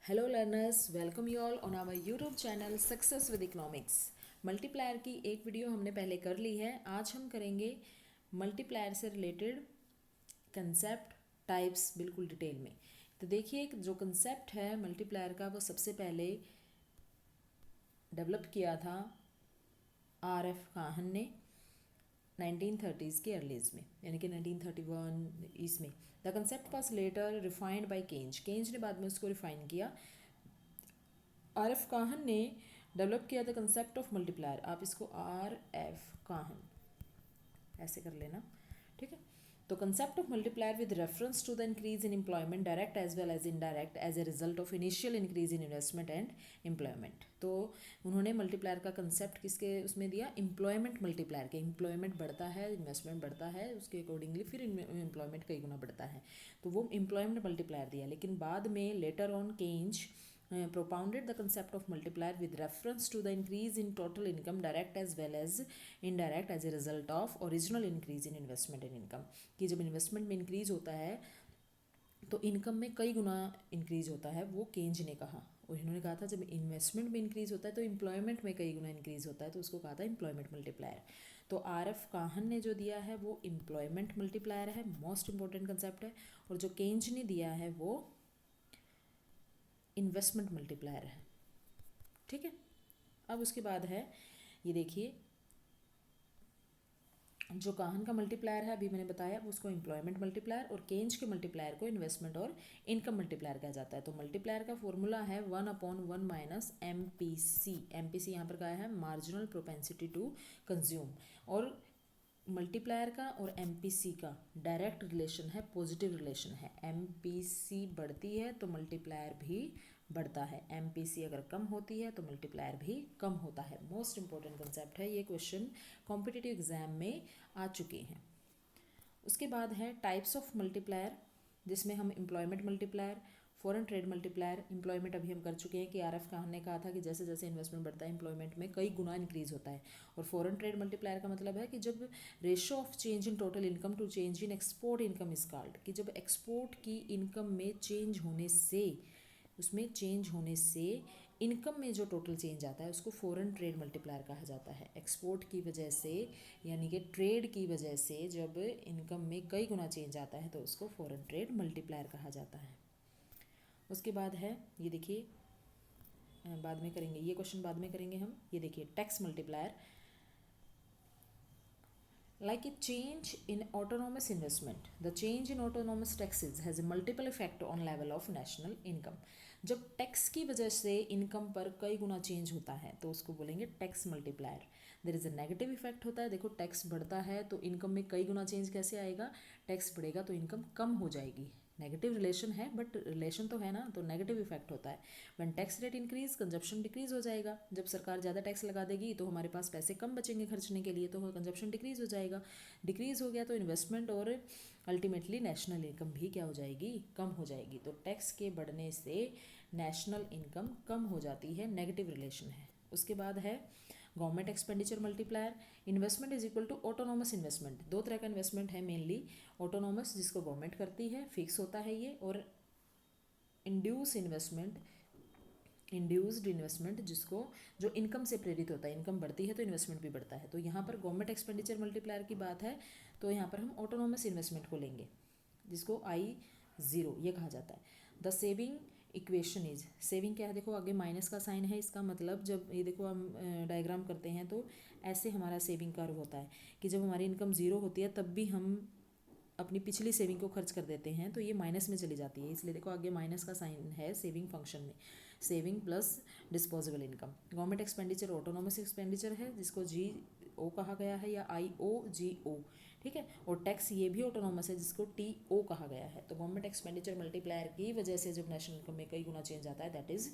Hello learners, welcome you all on our YouTube channel success with economics. Multiplier की एक video हमने पहले कर ली है। आज हम करेंगे मल्टीप्लायर से रिलेटेड कंसेप्ट टाइप्स बिल्कुल डिटेल में। तो देखिए, जो कंसेप्ट है मल्टीप्लायर का वो सबसे पहले डेवलप किया था आर एफ काहन ने 1930s के अर्लीज में, यानी कि 1931 इसमें। The concept was later refined by Keynes ने बाद में उसको रिफाइन किया। आर एफ काहन ने डेवलप किया द कंसेप्ट ऑफ मल्टीप्लायर। आप इसको आर एफ काहन ऐसे कर लेना, ठीक है। तो concept of multiplier with reference to the increase in employment direct as well as indirect as a result of initial increase in investment and employment. तो उन्होंने मल्टीप्लायर का कंसेप्ट किसके उसमें दिया? एम्प्लॉयमेंट मल्टीप्लायर के। एम्प्लॉयमेंट बढ़ता है, इन्वेस्टमेंट बढ़ता है, उसके अकॉर्डिंगली फिर एम्प्लॉयमेंट कई गुना बढ़ता है। तो वो एम्प्लॉयमेंट मल्टीप्लायर दिया। लेकिन बाद में later on Keynes propounded the concept of multiplier with reference to the increase in total income direct as well as indirect as a result of original increase in investment and income। कि जब investment में increase होता है तो income में कई गुना increase होता है, वो केंज ने कहा। और इन्होंने कहा था जब इन्वेस्टमेंट में इंक्रीज होता है तो एम्प्लॉयमेंट में कई गुना इंक्रीज होता है, तो उसको कहा था एम्प्लॉयमेंट मल्टीप्लायर। तो आर एफ काहन ने जो दिया है वो एम्प्लॉयमेंट मल्टीप्लायर है, मोस्ट इंपॉर्टेंट कंसेप्ट है। और जो केंज ने दिया है वो इन्वेस्टमेंट मल्टीप्लायर है, ठीक है। अब उसके बाद है, ये देखिए, जो काहन का मल्टीप्लायर है अभी मैंने बताया उसको एम्प्लॉयमेंट मल्टीप्लायर, और केंज के मल्टीप्लायर को इन्वेस्टमेंट और इनकम मल्टीप्लायर कहा जाता है। तो मल्टीप्लायर का फॉर्मूला है 1/1 माइनस MPC। MPC यहाँ पर क्या है? Marginal propensity to consume. और मल्टीप्लायर का और MPC का डायरेक्ट रिलेशन है, पॉजिटिव रिलेशन है। MPC बढ़ती है तो मल्टीप्लायर भी बढ़ता है, MPC अगर कम होती है तो मल्टीप्लायर भी कम होता है। मोस्ट इंपॉर्टेंट कंसेप्ट है, ये क्वेश्चन कॉम्पिटिटिव एग्जाम में आ चुके हैं। उसके बाद है टाइप्स ऑफ मल्टीप्लायर, जिसमें हम employment multiplier, foreign trade multiplier. Employment अभी हम कर चुके हैं कि आर एफ खान ने कहा था कि जैसे जैसे इन्वेस्टमेंट बढ़ता है एम्प्लॉयमेंट में कई गुना इंक्रीज होता है। और फॉरेन ट्रेड मल्टीप्लायर का मतलब है कि जब ratio of change in total income to change in export income is called, कि जब एक्सपोर्ट की इनकम में चेंज होने से, उसमें चेंज होने से इनकम में जो टोटल चेंज आता है उसको फॉरेन ट्रेड मल्टीप्लायर कहा जाता है। एक्सपोर्ट की वजह से, यानी कि ट्रेड की वजह से जब इनकम में कई गुना चेंज आता है तो उसको फॉरेन ट्रेड मल्टीप्लायर कहा जाता है। उसके बाद है, ये देखिए, बाद में करेंगे ये क्वेश्चन, बाद में करेंगे हम। ये देखिए, tax multiplier. Like a change in autonomous investment, the change in autonomous taxes has a multiple effect on level of national income। जब टैक्स की वजह से इनकम पर कई गुना चेंज होता है तो उसको बोलेंगे tax multiplier. There is a negative effect होता है। देखो, टैक्स बढ़ता है तो इनकम में कई गुना चेंज कैसे आएगा? टैक्स बढ़ेगा तो इनकम कम हो जाएगी। नेगेटिव रिलेशन है, बट रिलेशन तो है ना, तो नेगेटिव इफेक्ट होता है। When tax rate increase consumption decrease हो जाएगा। जब सरकार ज़्यादा टैक्स लगा देगी तो हमारे पास पैसे कम बचेंगे खर्चने के लिए, तो कंजप्शन डिक्रीज हो जाएगा। डिक्रीज हो गया तो इन्वेस्टमेंट और अल्टीमेटली नेशनल इनकम भी क्या हो जाएगी? कम हो जाएगी। तो टैक्स के बढ़ने से नेशनल इनकम कम हो जाती है, नेगेटिव रिलेशन है। उसके बाद है government expenditure multiplier. Investment is equal to autonomous investment. दो तरह का इन्वेस्टमेंट है मेनली, ऑटोनॉमस जिसको गवर्नमेंट करती है, फिक्स होता है ये, और इंड्यूस इन्वेस्टमेंट, इंड्यूस्ड इन्वेस्टमेंट जिसको, जो इनकम से प्रेरित होता है। इनकम बढ़ती है तो इन्वेस्टमेंट भी बढ़ता है। तो यहाँ पर गवर्नमेंट एक्सपेंडिचर मल्टीप्लायर की बात है तो यहाँ पर हम ऑटोनॉमस इन्वेस्टमेंट को लेंगे, जिसको I0 ये कहा जाता है। The saving equation is, saving क्या है? देखो, आगे माइनस का साइन है, इसका मतलब जब ये देखो हम डायग्राम करते हैं तो ऐसे हमारा सेविंग कर्व होता है कि जब हमारी इनकम ज़ीरो होती है तब भी हम अपनी पिछली सेविंग को खर्च कर देते हैं तो ये माइनस में चली जाती है। इसलिए देखो आगे माइनस का साइन है सेविंग फंक्शन में, saving plus disposable income. Government expenditure autonomous expenditure है जिसको GO कहा गया है, या IOGO, ठीक है। और टैक्स ये भी ऑटोनॉमस है जिसको TO कहा गया है। तो गवर्नमेंट एक्सपेंडिचर मल्टीप्लायर की वजह से जब नेशनल इनकम में कई गुना चेंज आता है, दैट इज़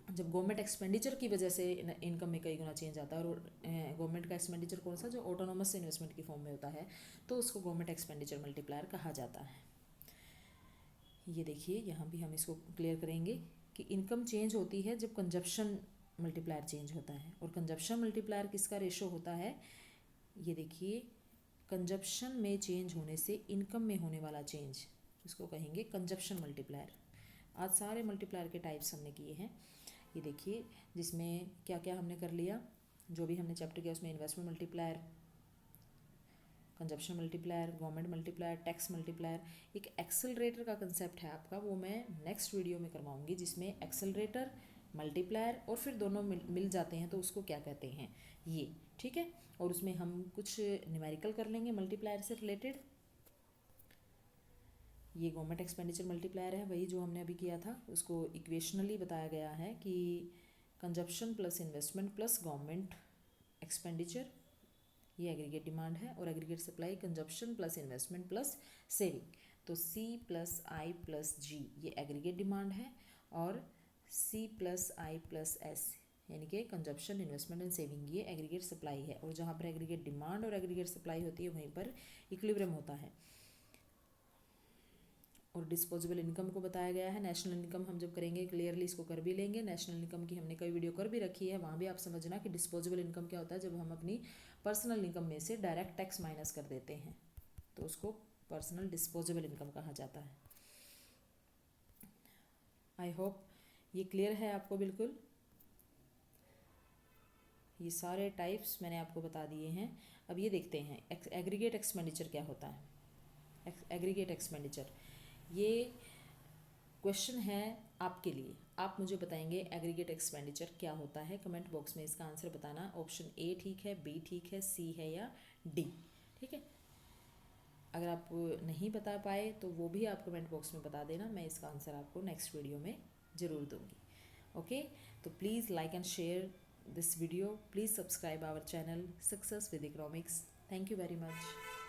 जब गवर्नमेंट एक्सपेंडिचर की वजह से इनकम में कई गुना चेंज आता है। और गवर्नमेंट का एक्सपेंडिचर कौन सा? जो ऑटोनॉमस इन्वेस्टमेंट की फॉर्म में होता है, तो उसको गवर्नमेंट एक्सपेंडिचर मल्टीप्लायर कहा जाता है। ये देखिए, यहाँ भी हम इसको क्लियर करेंगे कि इनकम चेंज होती है जब कंजप्शन मल्टीप्लायर चेंज होता है। और कंजप्शन मल्टीप्लायर किसका रेशो होता है? ये देखिए, कंजप्शन में चेंज होने से इनकम में होने वाला चेंज, इसको कहेंगे कंजप्शन मल्टीप्लायर। आज सारे मल्टीप्लायर के टाइप्स हमने किए हैं। ये देखिए जिसमें क्या क्या हमने कर लिया, जो भी हमने चैप्टर किया उसमें investment multiplier, consumption multiplier, government multiplier, tax multiplier. एक एक्सेलरेटर का कंसेप्ट है आपका, वो मैं नेक्स्ट वीडियो में करवाऊंगी, जिसमें एक्सेलरेटर मल्टीप्लायर और फिर दोनों मिल जाते हैं तो उसको क्या कहते हैं ये, ठीक है। और उसमें हम कुछ न्यूमेरिकल कर लेंगे मल्टीप्लायर से रिलेटेड। ये गवर्नमेंट एक्सपेंडिचर मल्टीप्लायर है, वही जो हमने अभी किया था, उसको इक्वेशनली बताया गया है कि consumption plus investment plus government expenditure, ये एग्रीगेट डिमांड है, और aggregate supply consumption plus investment plus saving. तो C प्लस आई प्लस जी ये एग्रीगेट डिमांड है, और C प्लस आई प्लस एस यानी कि कंजप्शन इन्वेस्टमेंट एंड सेविंग ये एग्रीगेट सप्लाई है। और जहाँ पर एग्रीगेट डिमांड और एग्रीगेट सप्लाई होती है वहीं पर इक्विलिब्रियम होता है। और डिस्पोजेबल इनकम को बताया गया है। नेशनल इनकम हम जब करेंगे क्लियरली इसको कर भी लेंगे। नेशनल इनकम की हमने कई वीडियो कर भी रखी है, वहाँ भी आप समझना कि डिस्पोजेबल इनकम क्या होता है। जब हम अपनी पर्सनल इनकम में से डायरेक्ट टैक्स माइनस कर देते हैं तो उसको पर्सनल डिस्पोजेबल इनकम कहा जाता है। आई होप ये क्लियर है आपको बिल्कुल। ये सारे टाइप्स मैंने आपको बता दिए हैं। अब ये देखते हैं एग्रीगेट एक्सपेंडिचर क्या होता है। एग्रीगेट एक्सपेंडिचर ये क्वेश्चन है आपके लिए, आप मुझे बताएंगे एग्रीगेट एक्सपेंडिचर क्या होता है। कमेंट बॉक्स में इसका आंसर बताना। ऑप्शन ए ठीक है, बी ठीक है, सी है या डी, ठीक है। अगर आप नहीं बता पाए तो वो भी आप कमेंट बॉक्स में बता देना, मैं इसका आंसर आपको नेक्स्ट वीडियो में ज़रूर दूंगी। ओके, तो please like and share this video, please subscribe our channel success with economics. Thank you very much.